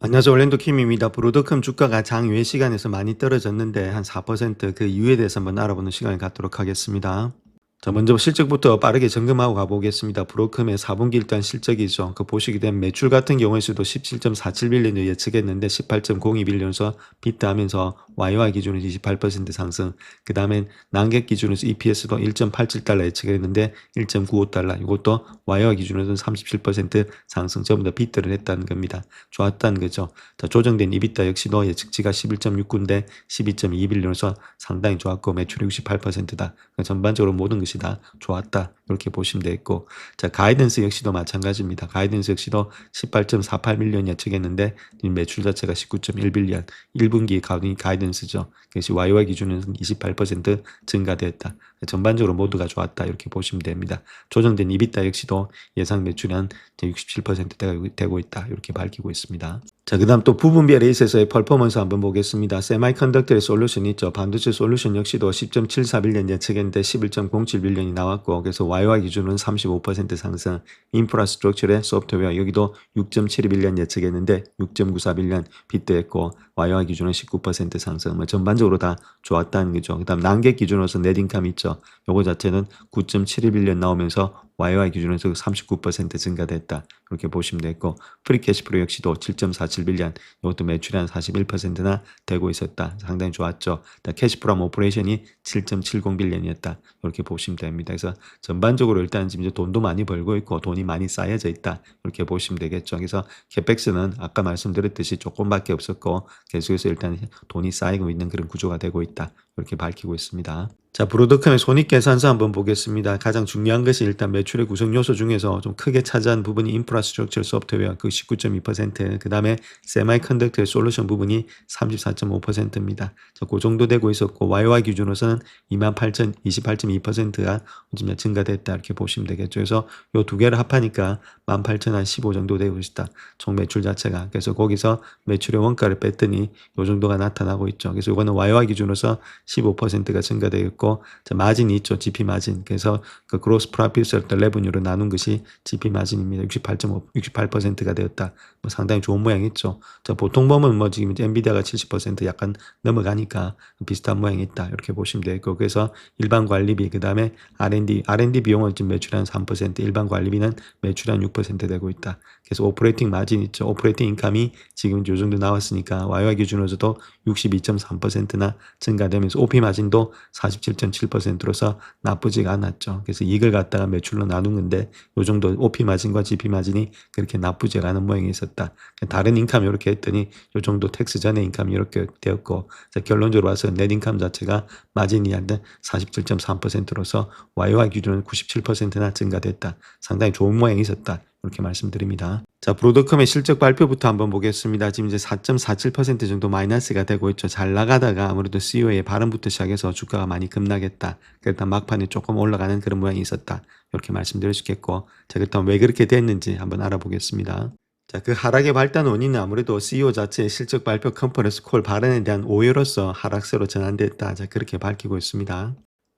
안녕하세요. 올랜도 킴입니다. 브로드컴 주가가 장외 시간에서 많이 떨어졌는데 한 4%그 이유에 대해서 한번 알아보는 시간을 갖도록 하겠습니다. 자, 먼저 실적부터 빠르게 점검하고 가보겠습니다. 브로컴의 4분기 일단 실적이죠. 그 보시게 되면 매출 같은 경우에서도 17.47빌리언 예측했는데 18.02빌리언에서 비트하면서 YY 기준으로 28% 상승. 그 다음에 난객 기준에서 EPS도 1.87달러 예측했는데 1.95달러. 이것도 YY 기준으로는 37% 상승. 전부 다 비트를 했다는 겁니다. 좋았다는 거죠. 자, 조정된 EBITDA 역시도 예측치가 11.69인데 12.2빌리언에서 상당히 좋았고 매출이 68%다. 전반적으로 모든 것이 다 좋았다. 이렇게 보시면 되겠고, 자, 가이던스 역시도 마찬가지입니다. 가이던스 역시도 18.48밀리언 예측했는데 매출 자체가 19.1빌리언. 1분기 가이던스죠. 그것이 YY 기준에서는 28% 증가되었다. 전반적으로 모두가 좋았다. 이렇게 보시면 됩니다. 조정된 EBITDA 역시도 예상 매출이 한 67% 되고 있다. 이렇게 밝히고 있습니다. 자, 그 다음 또 부분별 레이스에서의 퍼포먼스 한번 보겠습니다. 세마이컨덕터의 솔루션 있죠. 반도체 솔루션 역시도 10.74빌리언 예측했는데 11.07빌리언이 나왔고, 그래서 YY 기준은 35% 상승. 인프라스트럭처의 소프트웨어 여기도 6.72빌리언 예측했는데 6.94빌리언 비트했고, YY 기준은 19% 상승. 뭐 전반적으로 다 좋았다는 거죠. 그 다음 난객 기준으로서 넷인컴 있죠. 요거 자체는 9.72빌리언 나오면서 YY 기준에서 39% 증가됐다. 이렇게 보시면 되고, 프리캐시플로 역시도 7.47빌리언, 이것도 매출이 한 41%나 되고 있었다. 상당히 좋았죠. 캐시프롬 오퍼레이션이 7.70빌리언이었다. 이렇게 보시면 됩니다. 그래서 전반적으로 일단 지금 이제 돈도 많이 벌고 있고 돈이 많이 쌓여져 있다. 이렇게 보시면 되겠죠. 그래서 캐펙스는 아까 말씀드렸듯이 조금밖에 없었고 계속해서 일단 돈이 쌓이고 있는 그런 구조가 되고 있다. 이렇게 밝히고 있습니다. 자, 브로드컴의 손익계산서 한번 보겠습니다. 가장 중요한 것이 일단 매출의 구성 요소 중에서 좀 크게 차지한 부분이 인프라스트럭처 소프트웨어 그 19.2%, 그 다음에 세마이컨덕터의 솔루션 부분이 34.5%입니다. 자, 그 정도 되고 있었고 YY 기준으로서는 28.2%가 좀 증가됐다 이렇게 보시면 되겠죠. 그래서 요 두 개를 합하니까 18,015 정도 되고 있다. 총 매출 자체가. 그래서 거기서 매출의 원가를 뺐더니 요 정도가 나타나고 있죠. 그래서 이거는 YY 기준으로서 15%가 증가되었고, 자, 마진이 있죠. GP 마진. 그래서 그 그로스 프로핏을 레버뉴로 나눈 것이 GP 마진입니다. 68%가 되었다. 뭐 상당히 좋은 모양이죠. 자, 보통 보면 뭐 지금 엔비디아가 70% 약간 넘어가니까 비슷한 모양이 있다. 이렇게 보시면 되겠고, 그래서 일반 관리비, 그 다음에 R&D 비용은 지금 매출 한 3%, 일반 관리비는 매출 한 6% 되고 있다. 그래서 오퍼레이팅 마진 있죠. 오퍼레이팅 인감이 지금 요 정도 나왔으니까 YY 기준으로서도 62.3%나 증가되면서 OP 마진도 47.7%로서 나쁘지가 않았죠. 그래서 이걸 갖다가 매출로 나눈 건데 요 정도 OP 마진과 GP 마진이 그렇게 나쁘지가 않은 모양이 있었다. 다른 인감 이렇게 했더니 요 정도 텍스 전에 인감이 이렇게 되었고, 결론적으로 와서 넷 인감 자체가 마진이 한 47.3%로서 YY 기준은 97%나 증가됐다. 상당히 좋은 모양이 있었다. 이렇게 말씀드립니다. 자, 브로드컴의 실적 발표부터 한번 보겠습니다. 지금 이제 4.47% 정도 마이너스가 되고 있죠. 잘 나가다가 아무래도 CEO의 발언부터 시작해서 주가가 많이 급락했다. 일단 막판에 조금 올라가는 그런 모양이 있었다. 이렇게 말씀드릴 수 있겠고, 자, 그렇다면 왜 그렇게 됐는지 한번 알아보겠습니다. 자, 그 하락의 발단 원인은 아무래도 CEO 자체의 실적 발표 컨퍼런스 콜 발언에 대한 오해로서 하락세로 전환됐다. 자, 그렇게 밝히고 있습니다.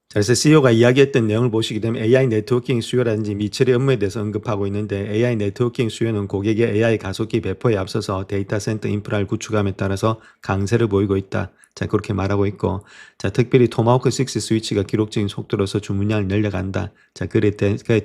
자, 그래서 CEO가 이야기했던 내용을 보시게 되면 AI 네트워킹 수요라든지 미처리 업무에 대해서 언급하고 있는데, AI 네트워킹 수요는 고객의 AI 가속기 배포에 앞서서 데이터 센터 인프라를 구축함에 따라서 강세를 보이고 있다. 자, 그렇게 말하고 있고, 자, 특별히 토마호크 6 스위치가 기록적인 속도로서 주문량을 늘려간다. 자, 그에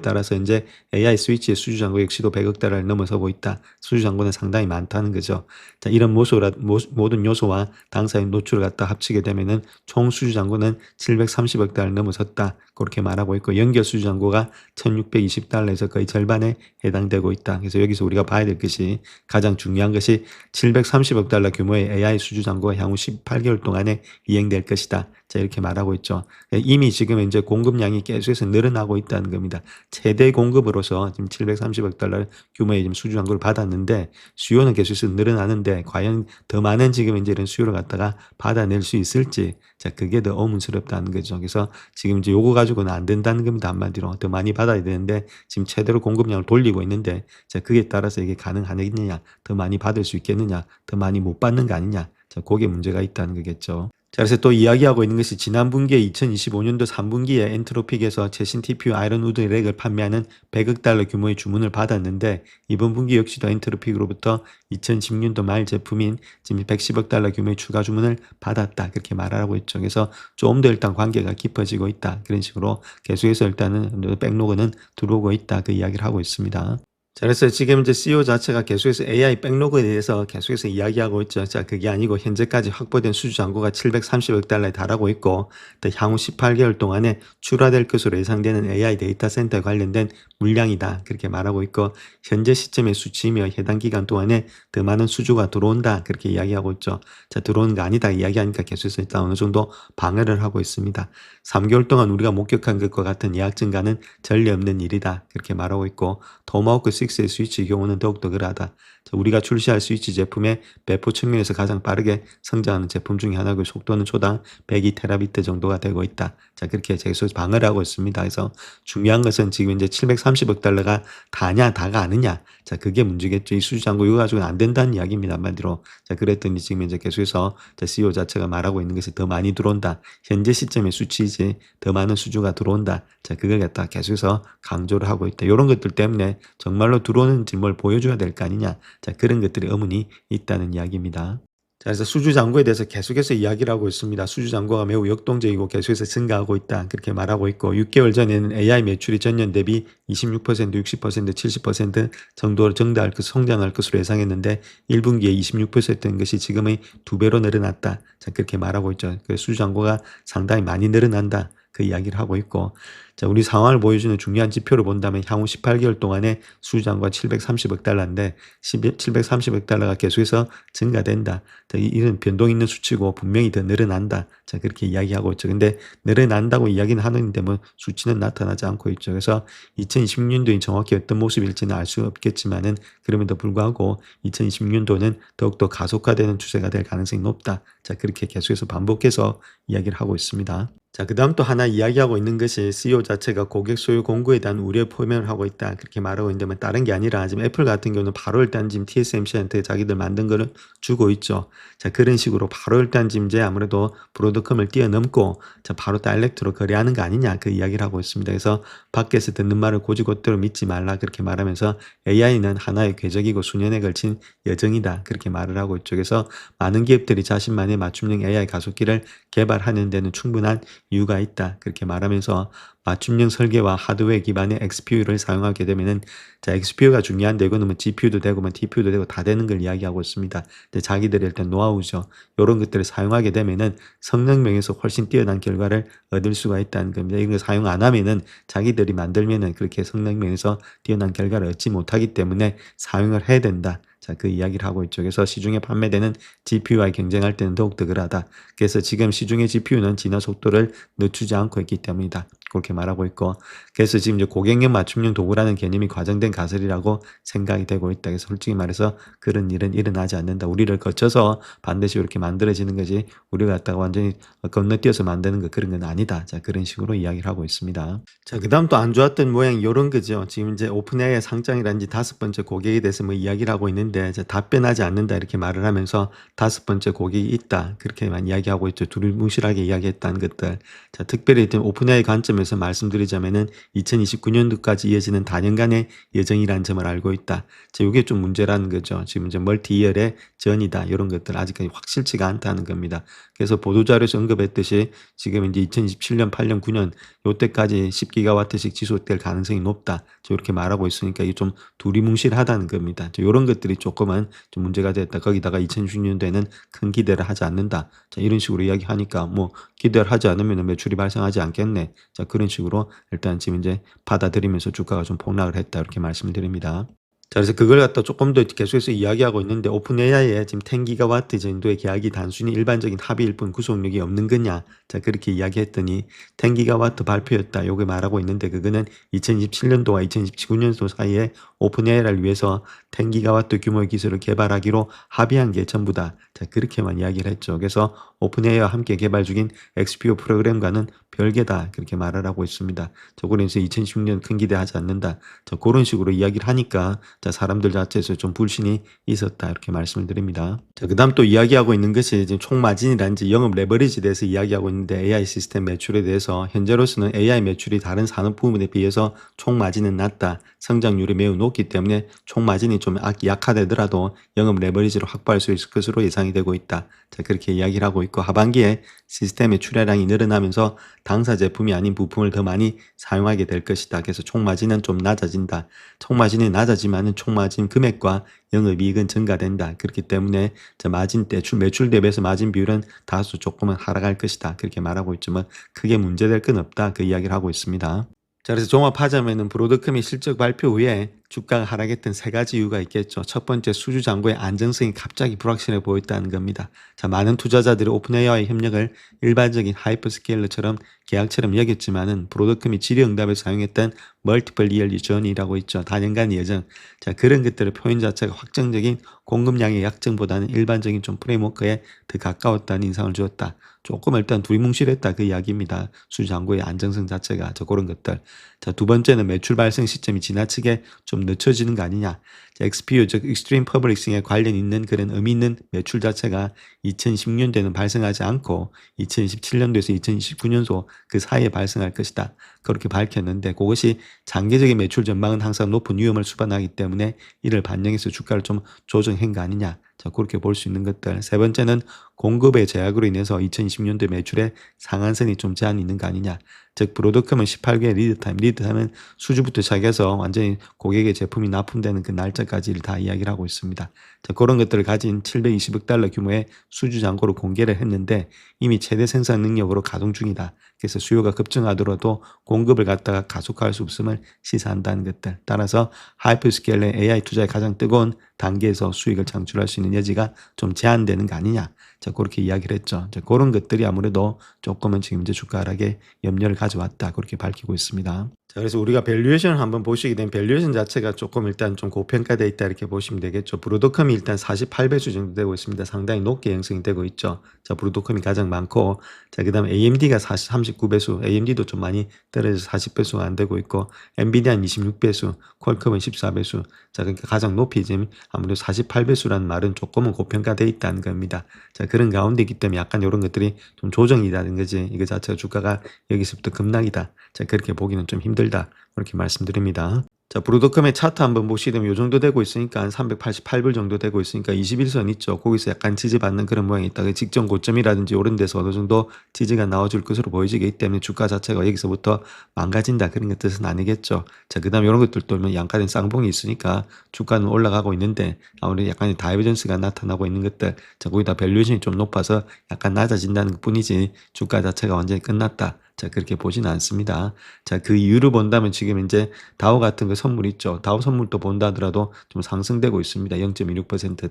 따라서 이제 AI 스위치의 수주 잔고 역시도 100억 달러를 넘어서고 있다. 수주 잔고는 상당히 많다는 거죠. 자, 이런 모든 요소와 당사의 노출을 갖다 합치게 되면은 총 수주 잔고는 730억 달러 넘어섰다. 그렇게 말하고 있고, 연결 수주 잔고가 1620달러에서 거의 절반에 해당되고 있다. 그래서 여기서 우리가 봐야 될 것이, 가장 중요한 것이 730억 달러 규모의 AI 수주 잔고가 향후 18개월 동안에 이행될 것이다. 자, 이렇게 말하고 있죠. 이미 지금 이제 공급량이 계속해서 늘어나고 있다는 겁니다. 최대 공급으로서 지금 730억 달러 규모의 지금 수주 잔고를 받았는데, 수요는 계속해서 늘어나는데 과연 더 많은 지금 이제 이런 수요를 갖다가 받아낼 수 있을지, 자, 그게 더 의문스럽다는 거죠. 그래서 지금 이제 요거 가지고는 안 된다는 겁니다. 한마디로 더 많이 받아야 되는데 지금 최대로 공급량을 돌리고 있는데, 자, 그에 따라서 이게 가능하느냐, 더 많이 받을 수 있겠느냐, 더 많이 못 받는 거 아니냐, 자, 그게 문제가 있다는 거겠죠. 자, 그래서 또 이야기하고 있는 것이 지난 분기에 2025년도 3분기에 엔트로픽에서 최신 TPU 아이런우드 랙을 판매하는 100억 달러 규모의 주문을 받았는데 이번 분기 역시도 엔트로픽으로부터 2010년도 말 제품인 지금 110억 달러 규모의 추가 주문을 받았다. 그렇게 말하고 있죠. 그래서 좀 더 일단 관계가 깊어지고 있다. 그런 식으로 계속해서 일단은 백로그는 들어오고 있다. 그 이야기를 하고 있습니다. 자, 그래서 지금 이제 CEO 자체가 계속해서 AI 백로그에 대해서 계속해서 이야기하고 있죠. 자, 그게 아니고 현재까지 확보된 수주 잔고가 730억 달러에 달하고 있고, 또 향후 18개월 동안에 출하될 것으로 예상되는 AI 데이터 센터에 관련된 물량이다. 그렇게 말하고 있고, 현재 시점의 수치이며 해당 기간 동안에 더 많은 수주가 들어온다. 그렇게 이야기하고 있죠. 자, 들어오는 거 아니다. 이야기하니까 계속해서 일단 어느 정도 방어를 하고 있습니다. 3개월 동안 우리가 목격한 것과 같은 예약 증가는 전례 없는 일이다. 그렇게 말하고 있고, 토마호크 6의 스위치 경우는 더욱더 그러하다. 우리가 출시할 스위치 제품의 배포 측면에서 가장 빠르게 성장하는 제품 중에 하나고 속도는 초당 102테라비트 정도가 되고 있다. 자, 그렇게 계속 방어를 하고 있습니다. 그래서 중요한 것은 지금 이제 730억 달러가 다냐, 다가 아니냐. 자, 그게 문제겠죠. 이 수주 잔고 이거 가지고는 안 된다는 이야기입니다. 한마디로. 자, 그랬더니 지금 이제 계속해서 CEO 자체가 말하고 있는 것이 더 많이 들어온다. 현재 시점의 수치이지 더 많은 수주가 들어온다. 자, 그걸 갖다 계속해서 강조를 하고 있다. 이런 것들 때문에 정말로 들어오는지 뭘 보여줘야 될 거 아니냐. 자, 그런 것들이 의문이 있다는 이야기입니다. 자, 그래서 수주 잔고에 대해서 계속해서 이야기를 하고 있습니다. 수주 잔고가 매우 역동적이고 계속해서 증가하고 있다. 그렇게 말하고 있고 6개월 전에는 AI 매출이 전년 대비 26%, 60%, 70% 정도로 증가할 것, 성장할 것으로 예상했는데 1분기에 26%인 것이 지금의 2배로 늘어났다. 자, 그렇게 말하고 있죠. 그 수주 잔고가 상당히 많이 늘어난다. 그 이야기를 하고 있고, 자, 우리 상황을 보여주는 중요한 지표를 본다면 향후 18개월 동안에 수주잔고가 730억 달러인데 730억 달러가 계속해서 증가된다. 자, 이런 변동 있는 수치고 분명히 더 늘어난다. 자, 그렇게 이야기하고 있죠. 근데 늘어난다고 이야기는 하는데 뭐 수치는 나타나지 않고 있죠. 그래서 2020년도에 정확히 어떤 모습일지는 알 수 없겠지만은 그럼에도 불구하고 2020년도는 더욱더 가속화되는 추세가 될 가능성이 높다. 자, 그렇게 계속해서 반복해서 이야기를 하고 있습니다. 자, 그 다음 또 하나 이야기하고 있는 것이 CEO 자체가 고객 소유 공고에 대한 우려 표명을 하고 있다. 그렇게 말하고 있는데 뭐 다른 게 아니라 지금 애플 같은 경우는 바로 일단 지금 TSMC한테 자기들 만든 거를 주고 있죠. 자, 그런 식으로 바로 일단 지금 이제 아무래도 브로드컴을 뛰어넘고 자, 바로 다이렉트로 거래하는 거 아니냐. 그 이야기를 하고 있습니다. 그래서 밖에서 듣는 말을 곧이곧대로 믿지 말라. 그렇게 말하면서 AI는 하나의 궤적이고 수년에 걸친 여정이다. 그렇게 말을 하고 있죠. 그래서 많은 기업들이 자신만의 맞춤형 AI 가속기를 개발하는 데는 충분한 이유가 있다. 그렇게 말하면서 맞춤형 설계와 하드웨어 기반의 XPU를 사용하게 되면은 자, XPU가 중요한데 이거는 뭐 GPU도 되고 뭐 TPU도 되고 다 되는 걸 이야기하고 있습니다. 근데 자기들이 일단 노하우죠. 이런 것들을 사용하게 되면은 성능 면에서 훨씬 뛰어난 결과를 얻을 수가 있다는 겁니다. 이걸 사용 안 하면은 자기들이 만들면은 그렇게 성능 면에서 뛰어난 결과를 얻지 못하기 때문에 사용을 해야 된다. 자, 그 이야기를 하고 있죠. 그래서 시중에 판매되는 GPU와 경쟁할 때는 더욱더 그러하다. 그래서 지금 시중의 GPU는 진화 속도를 늦추지 않고 있기 때문이다. 그렇게 말하고 있고, 그래서 지금 이제 고객용 맞춤형 도구라는 개념이 과장된 가설이라고 생각이 되고 있다. 그래서 솔직히 말해서 그런 일은 일어나지 않는다. 우리를 거쳐서 반드시 이렇게 만들어지는 거지, 우리가 갖다가 완전히 건너뛰어서 만드는 거 그런 건 아니다. 자, 그런 식으로 이야기를 하고 있습니다. 자, 그 다음 또 안 좋았던 모양이 이런 거죠. 지금 이제 오픈AI 상장이란지 5번째 고객에 대해서 뭐 이야기를 하고 있는데, 자, 답변하지 않는다. 이렇게 말을 하면서 5번째 고객이 있다. 그렇게만 이야기하고 있죠. 두리뭉실하게 이야기했다는 것들. 자, 특별히 오픈AI 관점에서 말씀드리자면은 2029년도까지 이어지는 다년간의 예정이라는 점을 알고 있다. 자, 이게 좀 문제라는 거죠. 지금 이제 멀티 이어의 전이다. 이런 것들 아직까지 확실치가 않다는 겁니다. 그래서 보도자료에서 언급했듯이 지금 이제 2027년, 8년, 9년 요때까지 10기가와트씩 지속될 가능성이 높다. 이렇게 말하고 있으니까 이게 좀 두리뭉실하다는 겁니다. 이런 것들이 조금은 좀 문제가 됐다. 거기다가 2016년도에는 큰 기대를 하지 않는다. 자, 이런 식으로 이야기하니까 뭐 기대를 하지 않으면 매출이 발생하지 않겠네. 자, 그런 식으로 일단 지금 이제 받아들이면서 주가가 좀 폭락을 했다. 이렇게 말씀을 드립니다. 자, 그래서 그걸 갖다 조금 더 계속해서 이야기하고 있는데 오픈AI의 지금 10기가와트 정도의 계약이 단순히 일반적인 합의일 뿐 구속력이 없는 거냐. 자, 그렇게 이야기했더니 10기가와트 발표였다. 요게 말하고 있는데 그거는 2027년도와 2029년도 사이에 오픈AI를 위해서 10기가와트 규모의 기술을 개발하기로 합의한 게 전부다. 자, 그렇게만 이야기를 했죠. 그래서 오픈AI와 함께 개발 중인 XPO 프로그램과는 별개다. 그렇게 말을 하고 있습니다. 저거는 이제 2016년 큰 기대하지 않는다. 자, 그런 식으로 이야기를 하니까 자, 사람들 자체에서 좀 불신이 있었다. 이렇게 말씀을 드립니다. 자, 그다음 또 이야기하고 있는 것이 지금 총마진이라든지 영업 레버리지에 대해서 이야기하고 있는데 AI 시스템 매출에 대해서 현재로서는 AI 매출이 다른 산업 부문에 비해서 총마진은 낮다. 성장률이 매우 높기 때문에 총마진이 좀 약하더라도 영업 레버리지를 확보할 수 있을 것으로 예상이 되고 있다. 자, 그렇게 이야기를 하고 있고 하반기에 시스템의 출하량이 늘어나면서 당사 제품이 아닌 부품을 더 많이 사용하게 될 것이다. 그래서 총마진은 좀 낮아진다. 총마진이 낮아지면은 총마진 금액과 영업이익은 증가된다. 그렇기 때문에 마진 매출 대비해서 마진 비율은 다소 조금은 하락할 것이다. 그렇게 말하고 있지만 크게 문제될 건 없다. 그 이야기를 하고 있습니다. 자, 그래서 종합하자면은 브로드컴이 실적 발표 후에 주가가 하락했던 세 가지 이유가 있겠죠. 첫 번째, 수주 잔고의 안정성이 갑자기 불확실해 보였다는 겁니다. 자, 많은 투자자들이 오픈AI와의 협력을 일반적인 하이퍼스케일러처럼 계약처럼 여겼지만은 브로드컴이 질의응답에 사용했던 멀티플 리얼리 저니라고 있죠. 다년간의 여정. 자, 그런 것들의 표현 자체가 확정적인 공급량의 약정보다는 일반적인 좀 프레임워크에 더 가까웠다는 인상을 주었다. 조금 일단 두리뭉실했다 그 이야기입니다. 수주 잔고의 안정성 자체가 저 그런 것들. 자, 두 번째는 매출 발생 시점이 지나치게 좀 늦춰지는 거 아니냐. 자, XPU 즉 익스트림 퍼블릭싱에 관련 있는 그런 의미 있는 매출 자체가 2010년대는 발생하지 않고 2017년도에서 2029년도 그 사이에 발생할 것이다. 그렇게 밝혔는데 그것이 장기적인 매출 전망은 항상 높은 위험을 수반하기 때문에 이를 반영해서 주가를 좀 조정한 거 아니냐. 자, 그렇게 볼 수 있는 것들. 세 번째는 공급의 제약으로 인해서 2020년도 매출에 상한선이 좀 제한이 있는 거 아니냐. 즉 브로드컴은 18개의 리드타임은 수주부터 시작해서 완전히 고객의 제품이 납품되는 그 날짜까지를 다 이야기를 하고 있습니다. 자, 그런 것들을 가진 720억 달러 규모의 수주 잔고를 공개를 했는데 이미 최대 생산 능력으로 가동 중이다. 그래서 수요가 급증하더라도 공급을 갖다가 가속화할 수 없음을 시사한다는 것들. 따라서 하이퍼스케일의 AI 투자의 가장 뜨거운 단계에서 수익을 창출할 수 있는 여지가 좀 제한되는 거 아니냐. 자, 그렇게 이야기를 했죠. 자, 그런 것들이 아무래도 조금은 지금 이제 주가 하락에 염려를 가져왔다. 그렇게 밝히고 있습니다. 자, 그래서 우리가 밸류에이션을 한번 보시게 되면 밸류에이션 자체가 조금 일단 좀 고평가되어 있다 이렇게 보시면 되겠죠. 브로드컴이 일단 48배수 정도 되고 있습니다. 상당히 높게 형성이 되고 있죠. 자, 브로드컴이 가장 많고, 자, 그 다음에 AMD가 39배수, AMD도 좀 많이 떨어져서 40배수가 안 되고 있고, 엔비디아는 26배수, 퀄컴은 14배수. 자, 그러니까 가장 높이 지금 아무래도 48배수라는 말은 조금은 고평가되어 있다는 겁니다. 자, 그런 가운데 있기 때문에 약간 이런 것들이 좀 조정이라는 거지. 이거 자체가 주가가 여기서부터 급락이다. 자, 그렇게 보기는 좀 힘들다. 그렇게 말씀드립니다. 자, 브로드컴의 차트 한번 보시게 되면 요 정도 되고 있으니까 한 388불 정도 되고 있으니까 21선 있죠. 거기서 약간 지지받는 그런 모양이 있다. 그 직전 고점이라든지 이런 데서 어느 정도 지지가 나와줄 것으로 보이지기 때문에 주가 자체가 여기서부터 망가진다. 그런 것 뜻은 아니겠죠. 자, 그 다음에 이런 것들도 양가된 쌍봉이 있으니까 주가는 올라가고 있는데 아무래도 약간의 다이버전스가 나타나고 있는 것들. 자, 거기다 밸류에이션이 좀 높아서 약간 낮아진다는 것 뿐이지 주가 자체가 완전히 끝났다. 자, 그렇게 보지는 않습니다. 자, 그 이유를 본다면 지금 이제 다우 같은 거 선물 있죠. 다우 선물도 본다 하더라도 좀 상승되고 있습니다. 0.26%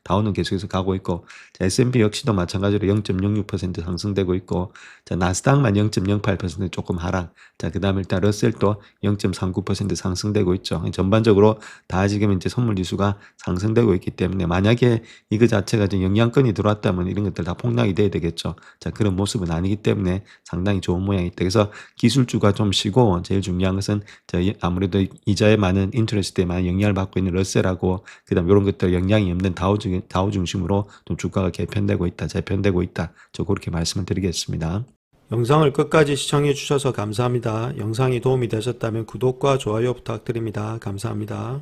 다우는 계속해서 가고 있고, 자, S&P 역시도 마찬가지로 0.06% 상승되고 있고, 자, 나스닥만 0.08% 조금 하락. 자, 그 다음에 일단 러셀도 0.39% 상승되고 있죠. 전반적으로 다 지금 이제 선물 지수가 상승되고 있기 때문에 만약에 이거 자체가 좀 영향권이 들어왔다면 이런 것들 다 폭락이 돼야 되겠죠. 자, 그런 모습은 아니기 때문에 상당히 좋은 모양이 있다. 그래서 기술주가 좀 쉬고 제일 중요한 것은 아무래도 이자에 많은 인트레스트에 많은 영향을 받고 있는 러셀하고 그다음 이런 것들 영향이 없는 다우 중심으로 좀 주가가 개편되고 있다, 재편되고 있다. 저 그렇게 말씀을 드리겠습니다. 영상을 끝까지 시청해 주셔서 감사합니다. 영상이 도움이 되셨다면 구독과 좋아요 부탁드립니다. 감사합니다.